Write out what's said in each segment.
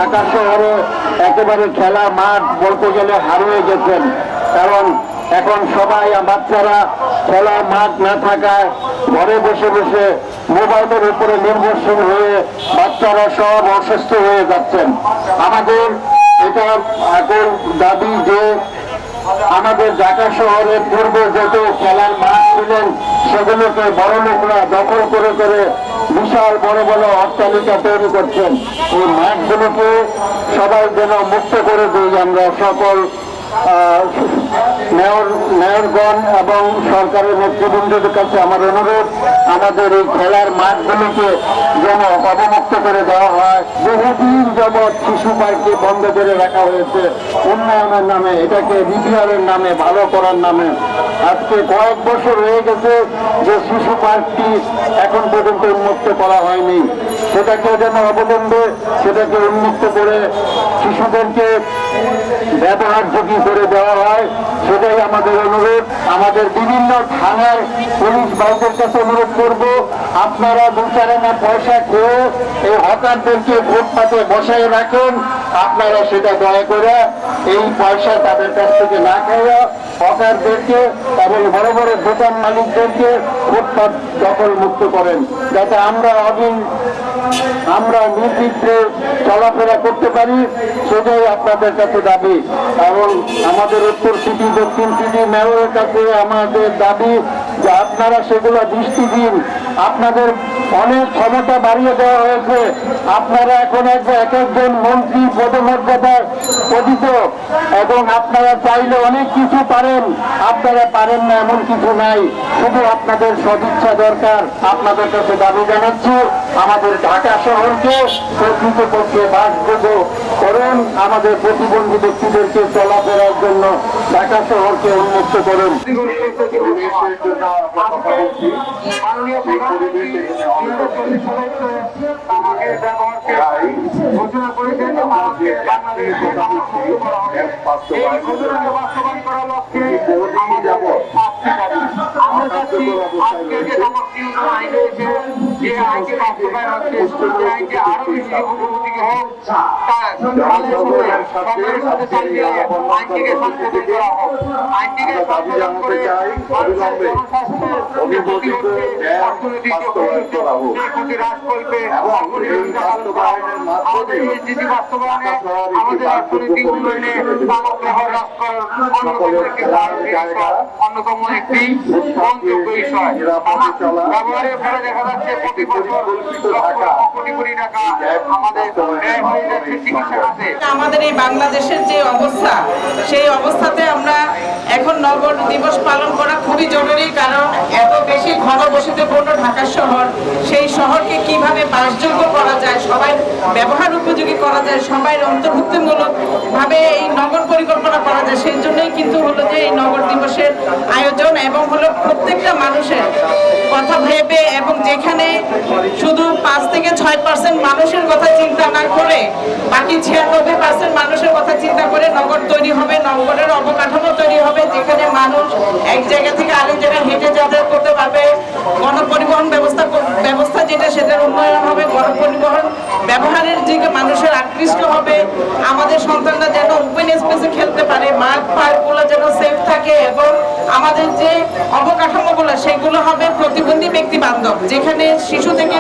ঢাকা শহরে একেবারে খেলা মাঠ বলতে গেলে হারিয়ে গেছেন। কারণ এখন সবাই বাচ্চারা খেলার মাঠ না থাকায় ঘরে বসে বসে মোবাইলের উপরে নির্ভরশীল হয়ে বাচ্চারা সব অসুস্থ হয়ে যাচ্ছেন। আমাদের এটা এখন দাবি যে আমাদের ঢাকা শহরে পূর্বে যত খেলার মাঠ ছিলেন সেগুলোকে বড় লোকরা দখল করে করে বিশাল বড় বড় অট্টালিকা তৈরি করছেন। এই মাঠগুলোকে সবাই যেন মুক্ত করে দিই। আমরা সকল মেয়রগণ এবং সরকারের নেতৃবৃন্দদের কাছে আমার অনুরোধ, আমাদের এই খেলার মাঠগুলোকে যেন অবমুক্ত করে দেওয়া হয়। বহুদিন যাবৎ শিশু পার্ককে বন্ধ করে রাখা হয়েছে উন্নয়নের নামে, এটাকে রিপেয়ারের নামে, ভালো করার নামে। আজকে কয়েক বছর হয়ে গেছে যে শিশু পার্কটি এখন পর্যন্ত উন্মুক্ত করা হয়নি। সেটাকে যেন অবলম্বে সেটাকে উন্মুক্ত করে শিশুদেরকে ব্যবহারযোগ্য করে দেওয়া হয়, সেটাই আমাদের অনুরোধ। আমাদের বিভিন্ন থানার পুলিশ ভাইদের কাছে অনুরোধ করব, আপনারা বিচারানা পয়সা খেয়ে এই হকারদেরকে ফুটপাতে বসায় রাখেন, আপনারা সেটা দয়া করে এই পয়সা তাদের কাছ থেকে না খেয়ে হকারদেরকে এবং বড় বড় দোকান মালিকদেরকে ফুটপাত দখল মুক্ত করেন, যাতে আমরা নির্বিঘ্নে চলাফেরা করতে পারি। সেটাই আপনাদের কাছে দাবি। এবং আমাদের উত্তর সিটি দক্ষিণ সিটি মেয়রের কাছে আমাদের দাবি যে আপনারা সেগুলো দৃষ্টি দিন। আপনাদের অনেক ক্ষমতা বাড়িয়ে দেওয়া হয়েছে, আপনারা এখন এক একজন মন্ত্রী পদমর্যাদায় অধিত এবং আপনারা চাইলে অনেক কিছু পারেন, আপনারা পারেন না এমন কিছু নাই, শুধু আপনাদের সদিচ্ছা দরকার। আপনাদের কাছে দাবি জানাচ্ছি, আমাদের ঢাকা শহরকে প্রকৃতপক্ষে বাসযোগ্য করুন, আমাদের প্রতিবন্ধী ব্যক্তিদেরকে চলাফেরার জন্য ঢাকা শহরকে উন্মুক্ত করুন। ঘোষণা করেছেন বাস্তবায়ন করার লক্ষ্যে আমরা চাচ্ছি আজকে যে সমস্ত আইন রয়েছে, যে আইনটি বাস্তবায়ন হচ্ছে, যে আইনটি আরো বেশি অগ্রগতিকে হোক, সরকারের সাথে চালিয়ে আইনটিকে সংশোধন করা হোক। আইনটিকে সংশোধন করে জনস্বাস্থ্যের ক্ষতি হচ্ছে, অর্থনৈতিক ক্ষতি হ্রাস করবে। আমাদের এই নীতি বাস্তবায়নে আমাদের অর্থনৈতিক উন্নয়নে মানব ব্যবহার হ্রাস করার অন্যতম একটি গ্রহণযোগ্য বিষয়। ব্যবহারের ফলে দেখা যাচ্ছে প্রতি বছর কোটি কোটি টাকা আমাদের ব্যয় হয়ে যাচ্ছে চিকিৎসা খাতে। আমাদের এই বাংলাদেশের যে অবস্থা, সেই অবস্থাতে আমরা এখন নগর দিবস পালন করা খুবই জরুরি। কারণ এত বেশি ঘনবসতিপূর্ণ ঢাকা শহর, সেই শহরকে কিভাবে বাসযোগ্য করা যায়, সবাই ব্যবহার উপযোগী করা যায়, সবাই অন্তর্ভুক্তিমূলক ভাবে এই নগর পরিকল্পনা করা যায়, সেই জন্যই কিন্তু হলো যে এই নগর দিবসের আয়োজন। এবং হলো প্রত্যেকটা মানুষের কথা ভেবে, এবং যেখানে শুধু 5 থেকে 6% মানুষের কথা চিন্তা না করে বাকি 96% মানুষের কথা চিন্তা করে নগর তৈরি হবে, নগরের অবকাঠামো তৈরি হবে, যেখানে মানুষ এক জায়গা থেকে আরেক জায়গায় হেঁটে যাতায়াত করতে পারবে। গণপরিবহন ব্যবস্থা যেটা, সেটার উন্নয়ন হবে, গণপরিবহন ব্যবহারের দিকে মানুষের আকৃষ্ট হবে। আমাদের সন্তানরা যেন ওপেন স্পেসে খেলতে পারে, মাঠ পার্কগুলো যেন সেফ থাকে, এবং আমাদের যে অবকাঠামোগুলো সেগুলো হবে প্রতিবন্ধী ব্যক্তি বান্ধব, যেখানে শিশু থেকে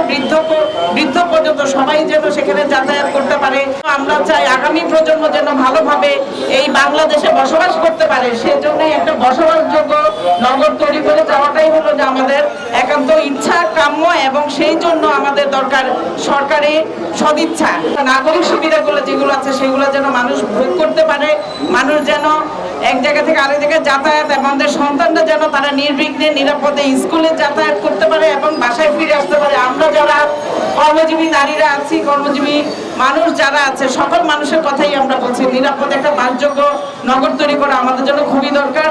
বৃদ্ধ পর্যন্ত সবাই যেন সেখানে যাতায়াত করতে পারে। আমরা চাই আগামী প্রজন্ম যেন ভালোভাবে এই বাংলাদেশে বসবাস করতে পারে, সেজন্যই একটা বসবাসযোগ্য নগর তৈরি করে যাওয়াটাই হলো যে আমাদের একান্ত ইচ্ছা, কাম্য, এবং সেই জন্য আমাদের দরকার সরকারি সদিচ্ছা। নাগরিক সুবিধাগুলো যেগুলো আছে সেগুলো যেন মানুষ ভোগ করতে পারে, মানুষ যেন এক জায়গা থেকে আরেক জায়গায় যাতায়াত, আমাদের সন্তানরা যেন তারা নির্বিঘ্নে নিরাপদে স্কুলে যাতায়াত করতে পারে এবং বাসায় ফিরে আসতে পারে। আমরা যারা কর্মজীবী নারীরা আছি, কর্মজীবী মানুষ যারা আছে, সকল মানুষের কথাই আমরা বলছি, নিরাপদে একটা বাসযোগ্য নগর তৈরি করা আমাদের জন্য খুবই দরকার।